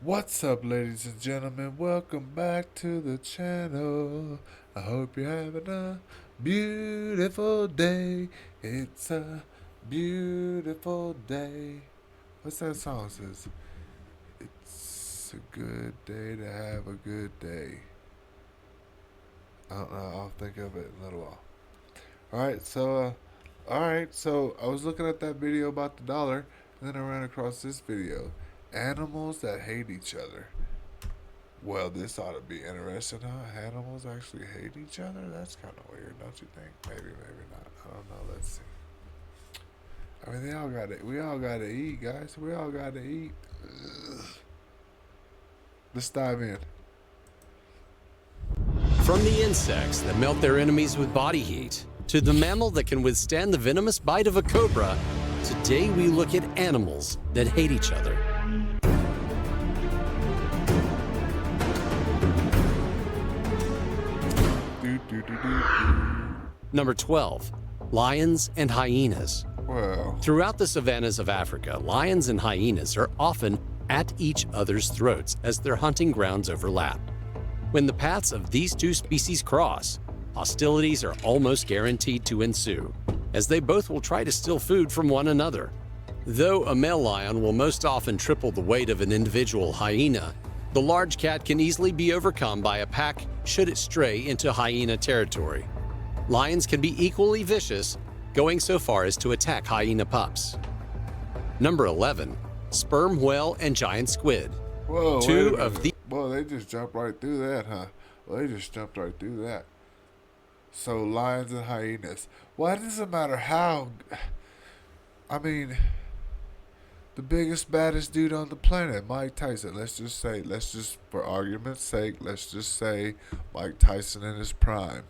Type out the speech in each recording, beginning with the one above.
What's up, ladies and gentlemen? Welcome back to the channel. I hope you're having a beautiful day. It's a beautiful day. What's that song says? It's a good day to have a good day. I don't know. I'll think of it in a little while. All right, so I was looking at that video about the dollar, and then I ran across this video. Animals that hate each other. Well, this ought to be interesting, huh? Animals actually hate each other? That's kind of weird, don't you think? Maybe, maybe not. I don't know. Let's see. I mean, we all gotta eat, guys. We all gotta eat. Ugh. Let's dive in. From the insects that melt their enemies with body heat, to the mammal that can withstand the venomous bite of a cobra, today we look at animals that hate each other. Number 12. Lions and hyenas. Well, Throughout the savannas of Africa, lions and hyenas are often at each other's throats as their hunting grounds overlap. When the paths of these two species cross, hostilities are almost guaranteed to ensue, as they both will try to steal food from one another. Though a male lion will most often triple the weight of an individual hyena, the large cat can easily be overcome by a pack should it stray into hyena territory. Lions can be equally vicious, going so far as to attack hyena pups. Number 11. Sperm whale and giant squid. whoa, Two wait a of minute. the Well, they just jumped right through that, huh? Well, they just jumped right through that. So, lions and hyenas. Why does it matter how? I mean, the biggest, baddest dude on the planet, Mike Tyson. For argument's sake, let's just say Mike Tyson in his prime.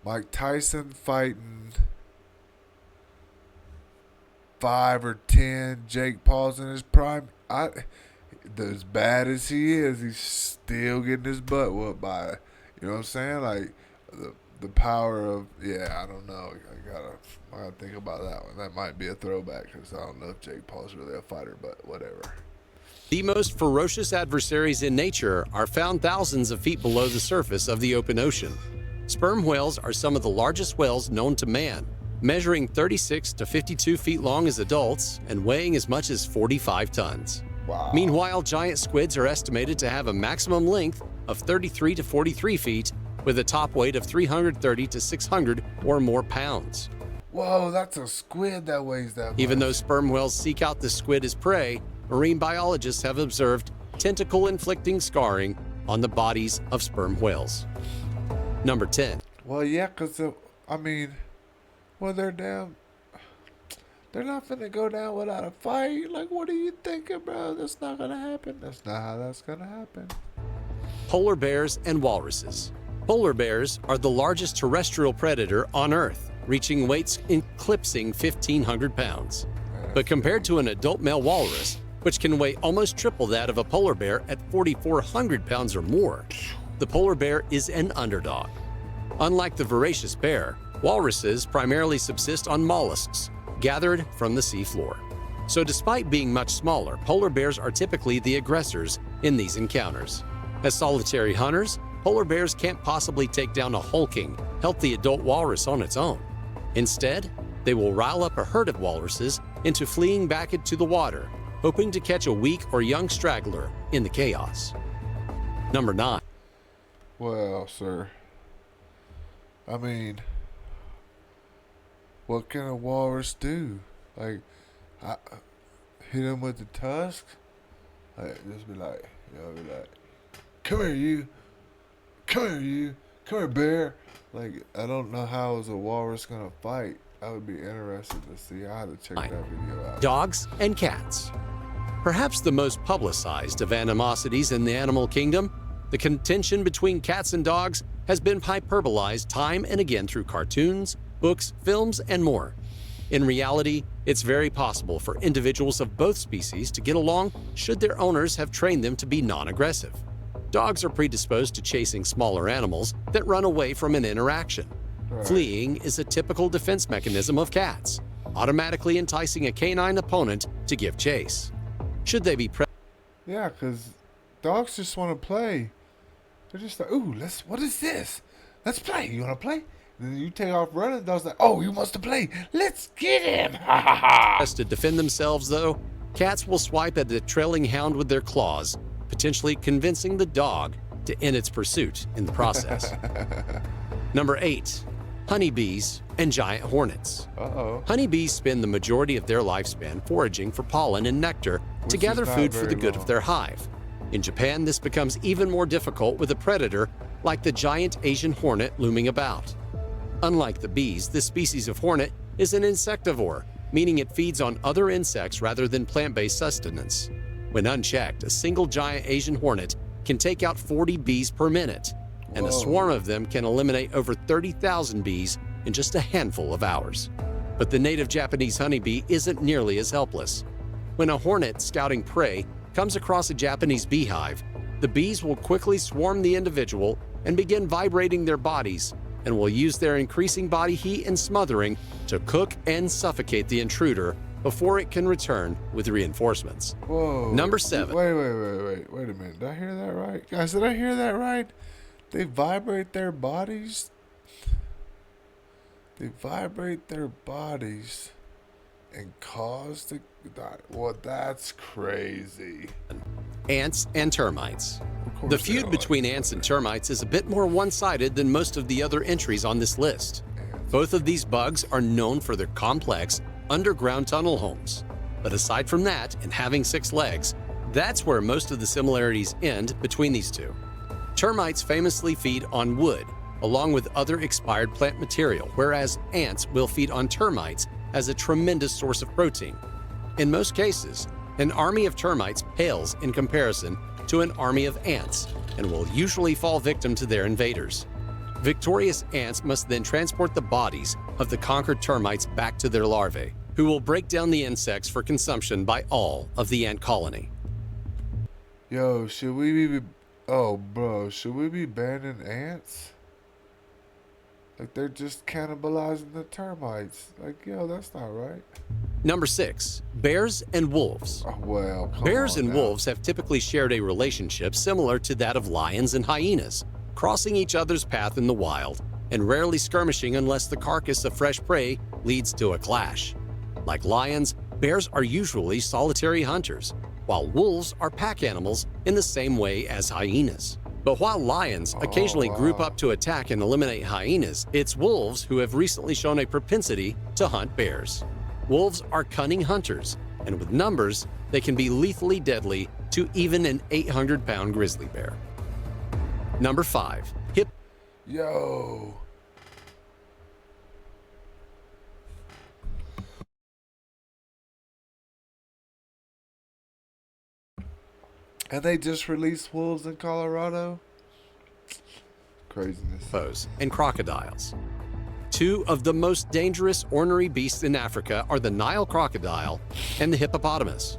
Mike Tyson fighting 5 or 10 Jake Pauls in his prime. As bad as he is, he's still getting his butt whooped by, you know what I'm saying? Like the power of, yeah, I don't know. I gotta think about that one. That might be a throwback because I don't know if Jake Paul's really a fighter, but whatever. The most ferocious adversaries in nature are found thousands of feet below the surface of the open ocean. Sperm whales are some of the largest whales known to man, measuring 36 to 52 feet long as adults and weighing as much as 45 tons. Wow. Meanwhile, giant squids are estimated to have a maximum length of 33 to 43 feet with a top weight of 330 to 600 or more pounds. Whoa, that's a squid that weighs that much. Even though sperm whales seek out the squid as prey, marine biologists have observed tentacle-inflicting scarring on the bodies of sperm whales. Number 10. Well, yeah, because, they're down. They're not finna go down without a fight. Like, what are you thinking, bro? That's not gonna happen. That's not how that's gonna happen. Polar bears and walruses. Polar bears are the largest terrestrial predator on Earth, reaching weights eclipsing 1,500 pounds. But compared to an adult male walrus, which can weigh almost triple that of a polar bear at 4,400 pounds or more, the polar bear is an underdog. Unlike the voracious bear, walruses primarily subsist on mollusks gathered from the seafloor. So despite being much smaller, polar bears are typically the aggressors in these encounters. As solitary hunters, polar bears can't possibly take down a hulking, healthy adult walrus on its own. Instead, they will rile up a herd of walruses into fleeing back into the water, hoping to catch a weak or young straggler in the chaos. Number 9. Well, sir. I mean, what can a walrus do? Like, hit him with the tusks? Like, just be like, come here, you. Come here, you. Come here, bear. Like, I don't know how is a walrus gonna fight. I would be interested to see. I had to check that video out. Dogs and cats. Perhaps the most publicized of animosities in the animal kingdom, the contention between cats and dogs has been hyperbolized time and again through cartoons, books, films, and more. In reality, it's very possible for individuals of both species to get along should their owners have trained them to be non-aggressive. Dogs are predisposed to chasing smaller animals that run away from an interaction. Right. Fleeing is a typical defense mechanism of cats, automatically enticing a canine opponent to give chase. Should they be Yeah, because dogs just want to play. They're just like, ooh, what is this? Let's play. You want to play? And then you take off running. Dog's like, oh, you must have played. Let's get him. Ha ha ha. To defend themselves, though, cats will swipe at the trailing hound with their claws, potentially convincing the dog to end its pursuit in the process. Number 8. Honeybees and giant hornets. Uh-oh. Honeybees spend the majority of their lifespan foraging for pollen and nectar to Which gather is not food for very the good long. of their hive. In Japan, this becomes even more difficult with a predator like the giant Asian hornet looming about. Unlike the bees, this species of hornet is an insectivore, meaning it feeds on other insects rather than plant-based sustenance. When unchecked, a single giant Asian hornet can take out 40 bees per minute, and a Whoa. swarm of them can eliminate over 30,000 bees in just a handful of hours. But the native Japanese honeybee isn't nearly as helpless. When a hornet scouting prey comes across a Japanese beehive, the bees will quickly swarm the individual and begin vibrating their bodies, and will use their increasing body heat and smothering to cook and suffocate the intruder before it can return with reinforcements. Whoa. Number 7. Wait a minute. Did I hear that right? Guys, did I hear that right? They vibrate their bodies? They vibrate their bodies and cause the... Well, that's crazy. Ants and termites. Of course The they feud are between like ants and termites is a bit more one-sided than most of the other entries on this list. ants. Both of these bugs are known for their complex underground tunnel homes. But aside from that, and having 6 legs, that's where most of the similarities end between these two. Termites famously feed on wood, along with other expired plant material, whereas ants will feed on termites as a tremendous source of protein. In most cases, an army of termites pales in comparison to an army of ants and will usually fall victim to their invaders. Victorious ants must then transport the bodies of the conquered termites back to their larvae, who will break down the insects for consumption by all of the ant colony. Yo, should we be... Oh, bro, should we be banning ants? Like, they're just cannibalizing the termites. Like, yo, that's not right. Number 6. Bears and wolves. Oh, well, come Bears on and now. wolves have typically shared a relationship similar to that of lions and hyenas, crossing each other's path in the wild and rarely skirmishing unless the carcass of fresh prey leads to a clash. Like lions, bears are usually solitary hunters, while wolves are pack animals in the same way as hyenas. But while lions occasionally group wow. up to attack and eliminate hyenas, it's wolves who have recently shown a propensity to hunt bears. Wolves are cunning hunters, and with numbers, they can be lethally deadly to even an 800-pound grizzly bear. Number 5. Yo. And they just released wolves in Colorado? Craziness. Hippos and crocodiles. 2 of the most dangerous ornery beasts in Africa are the Nile crocodile and the hippopotamus.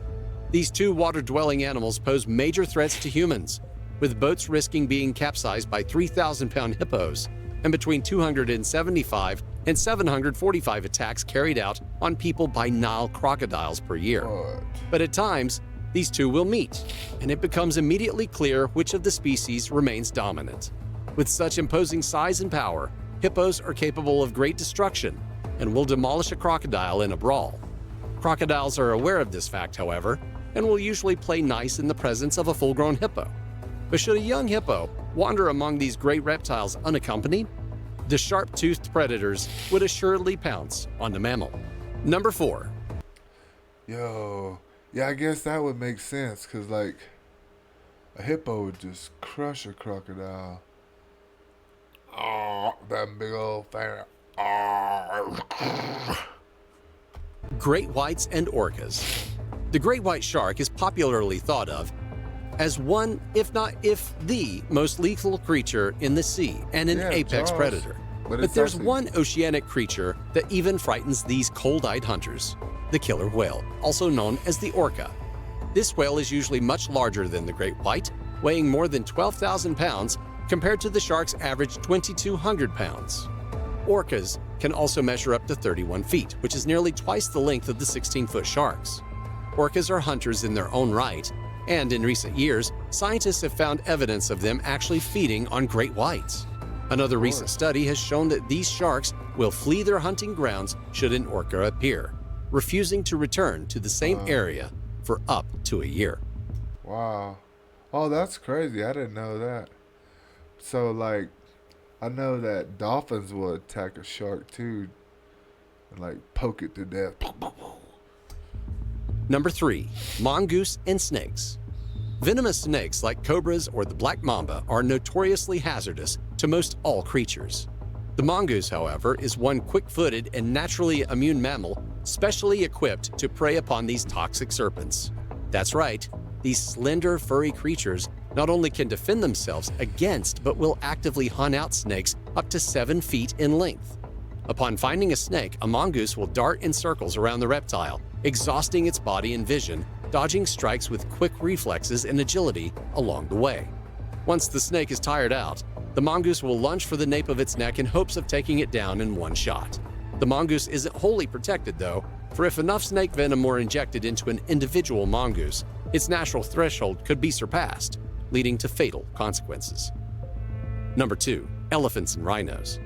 These 2 water-dwelling animals pose major threats to humans, with boats risking being capsized by 3,000-pound hippos and between 275 and 745 attacks carried out on people by Nile crocodiles per year. What? But at times, these 2 will meet, and it becomes immediately clear which of the species remains dominant. With such imposing size and power, hippos are capable of great destruction and will demolish a crocodile in a brawl. Crocodiles are aware of this fact, however, and will usually play nice in the presence of a full-grown hippo. But should a young hippo wander among these great reptiles unaccompanied, the sharp-toothed predators would assuredly pounce on the mammal. Number 4. Yo. Yeah, I guess that would make sense, because, like, a hippo would just crush a crocodile. Oh, that big old thing. Oh. Great whites and orcas. The great white shark is popularly thought of as one, if not the most lethal creature in the sea and an Yeah, apex Jaws. predator. But But it's there's actually- one oceanic creature that even frightens these cold-eyed hunters, the killer whale, also known as the orca. This whale is usually much larger than the great white, weighing more than 12,000 pounds compared to the shark's average 2,200 pounds. Orcas can also measure up to 31 feet, which is nearly twice the length of the 16-foot sharks. Orcas are hunters in their own right, And in recent years, scientists have found evidence of them actually feeding on great whites. Another recent study has shown that these sharks will flee their hunting grounds should an orca appear, refusing to return to the same area for up to a year. Wow. Oh, that's crazy. I didn't know that. So, like, I know that dolphins will attack a shark too and, like, poke it to death. Number 3. Mongoose and snakes. Venomous snakes like cobras or the black mamba are notoriously hazardous to most all creatures. The mongoose, however, is one quick-footed and naturally immune mammal specially equipped to prey upon these toxic serpents. That's right, these slender, furry creatures not only can defend themselves against, but will actively hunt out snakes up to 7 feet in length. Upon finding a snake, a mongoose will dart in circles around the reptile, exhausting its body and vision, dodging strikes with quick reflexes and agility along the way. Once the snake is tired out, the mongoose will lunge for the nape of its neck in hopes of taking it down in one shot. The mongoose isn't wholly protected though, for if enough snake venom were injected into an individual mongoose, its natural threshold could be surpassed, leading to fatal consequences. Number 2. Elephants and rhinos.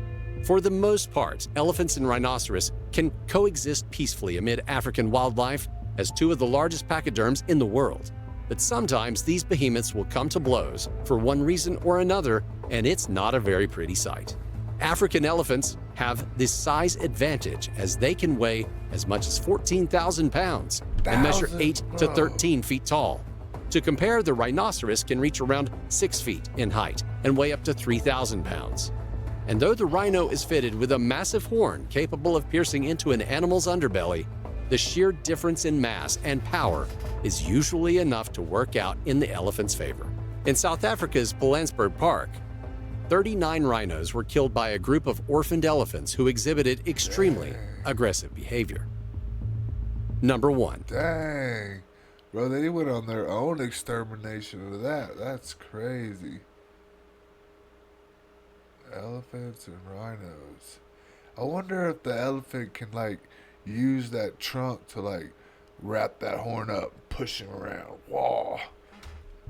For the most part, elephants and rhinoceros can coexist peacefully amid African wildlife as two of the largest pachyderms in the world. But sometimes these behemoths will come to blows for one reason or another, and it's not a very pretty sight. African elephants have this size advantage as they can weigh as much as 14,000 pounds and measure 8 to 13 feet tall. To compare, the rhinoceros can reach around 6 feet in height and weigh up to 3,000 pounds. And though the rhino is fitted with a massive horn capable of piercing into an animal's underbelly, the sheer difference in mass and power is usually enough to work out in the elephant's favor. In South Africa's Pilanesberg Park, 39 rhinos were killed by a group of orphaned elephants who exhibited extremely aggressive behavior. Number 1. Dang. Bro, they went on their own extermination of that. That's crazy. Elephants and rhinos. I wonder if the elephant can, like, use that trunk to, like, wrap that horn up, push him around. Whoa.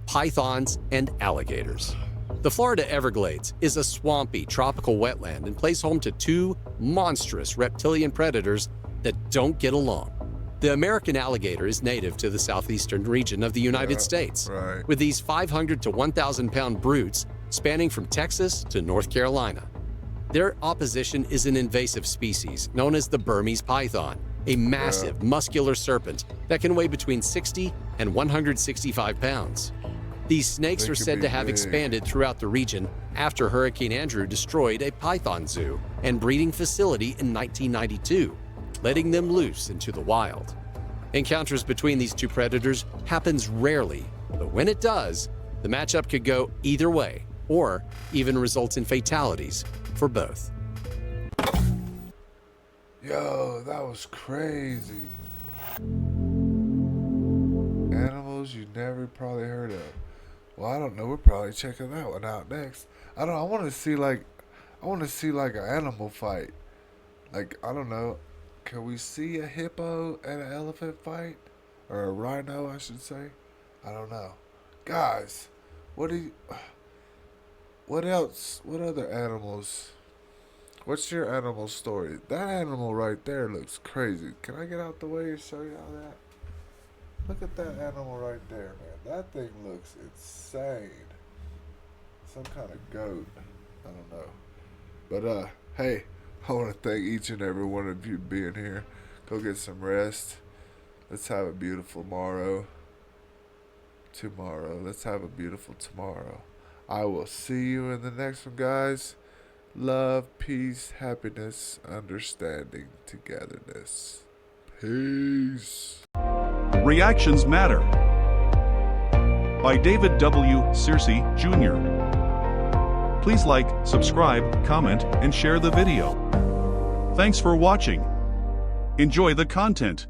Pythons and alligators. The Florida Everglades is a swampy tropical wetland and plays home to two monstrous reptilian predators that don't get along. The American alligator is native to the southeastern region of the United States, with these 500 to 1,000 pound brutes spanning from Texas to North Carolina. Their opposition is an invasive species known as the Burmese python, a massive muscular serpent that can weigh between 60 and 165 pounds. These snakes are said to have expanded throughout the region after Hurricane Andrew destroyed a python zoo and breeding facility in 1992, letting them loose into the wild. Encounters between these two predators happens rarely, but when it does, the matchup could go either way or even result in fatalities for both. Yo, that was crazy. Animals you never probably heard of. Well, I don't know. We're probably checking that one out next. I want to see like an animal fight. Like, I don't know. Can we see a hippo and an elephant fight? Or a rhino, I should say. I don't know. Guys, what else? What other animals? What's your animal story? That animal right there looks crazy. Can I get out the way and show y'all that? Look at that animal right there, man. That thing looks insane. Some kind of goat. I don't know. But, hey, I want to thank each and every one of you being here. Go get some rest. Let's have a beautiful tomorrow. Let's have a beautiful tomorrow. I will see you in the next one, guys. Love, peace, happiness, understanding, togetherness. Peace. Reactions Matter by David W. Searcy, Jr. Please like, subscribe, comment, and share the video. Thanks for watching. Enjoy the content.